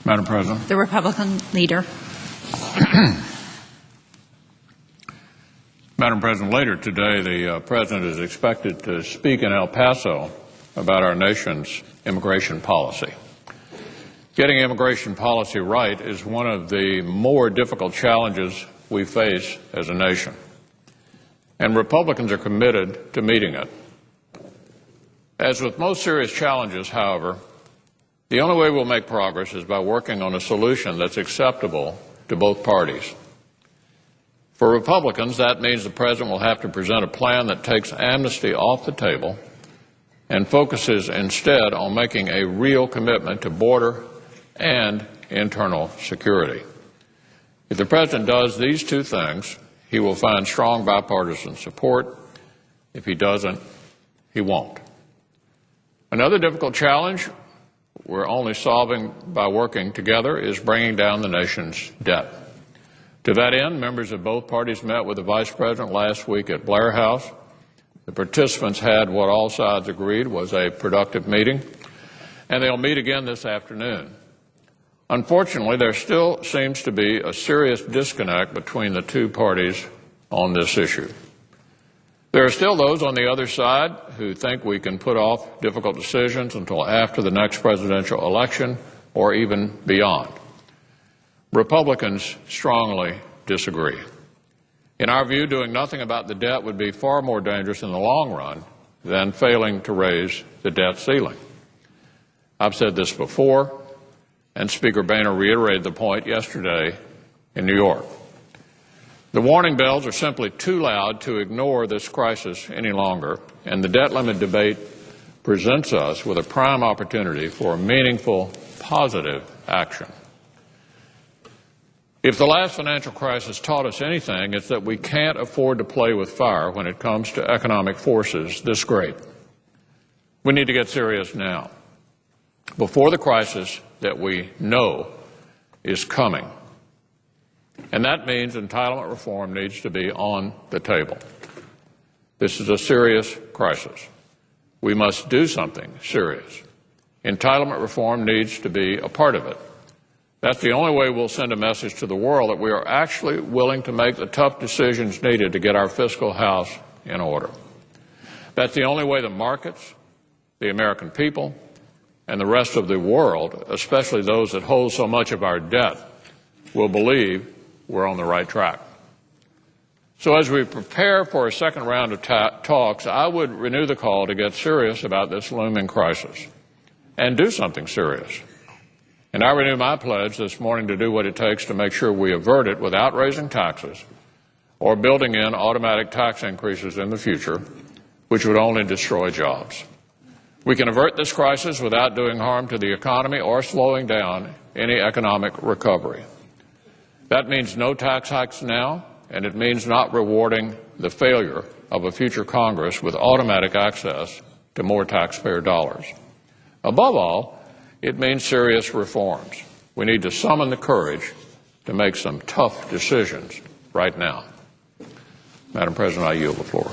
Madam President. The Republican Leader. Madam President, later today, the President is expected to speak in El Paso about our nation's immigration policy. Getting immigration policy right is one of the more difficult challenges we face as a nation, and Republicans are committed to meeting it. As with most serious challenges, however, the only way we'll make progress is by working on a solution that's acceptable to both parties. For Republicans, that means the President will have to present a plan that takes amnesty off the table and focuses instead on making a real commitment to border and internal security. If the President does these two things, he will find strong bipartisan support. If he doesn't, he won't. Another difficult challenge we're only solving by working together is bringing down the nation's debt. To that end, members of both parties met with the Vice President last week at Blair House. The participants had what all sides agreed was a productive meeting, and they'll meet again this afternoon. Unfortunately, there still seems to be a serious disconnect between the two parties on this issue. There are still those on the other side who think we can put off difficult decisions until after the next presidential election or even beyond. Republicans strongly disagree. In our view, doing nothing about the debt would be far more dangerous in the long run than failing to raise the debt ceiling. I've said this before, and Speaker Boehner reiterated the point yesterday in New York. The warning bells are simply too loud to ignore this crisis any longer, and the debt limit debate presents us with a prime opportunity for meaningful, positive action. If the last financial crisis taught us anything, it's that we can't afford to play with fire when it comes to economic forces this great. We need to get serious now, before the crisis that we know is coming. And that means entitlement reform needs to be on the table. This is a serious crisis. We must do something serious. Entitlement reform needs to be a part of it. That's the only way we'll send a message to the world that we are actually willing to make the tough decisions needed to get our fiscal house in order. That's the only way the markets, the American people, and the rest of the world, especially those that hold so much of our debt, will believe we're on the right track. So as we prepare for a second round of talks, I would renew the call to get serious about this looming crisis and do something serious. And I renew my pledge this morning to do what it takes to make sure we avert it without raising taxes or building in automatic tax increases in the future, which would only destroy jobs. We can avert this crisis without doing harm to the economy or slowing down any economic recovery. That means no tax hikes now, and it means not rewarding the failure of a future Congress with automatic access to more taxpayer dollars. Above all, it means serious reforms. We need to summon the courage to make some tough decisions right now. Madam President, I yield the floor.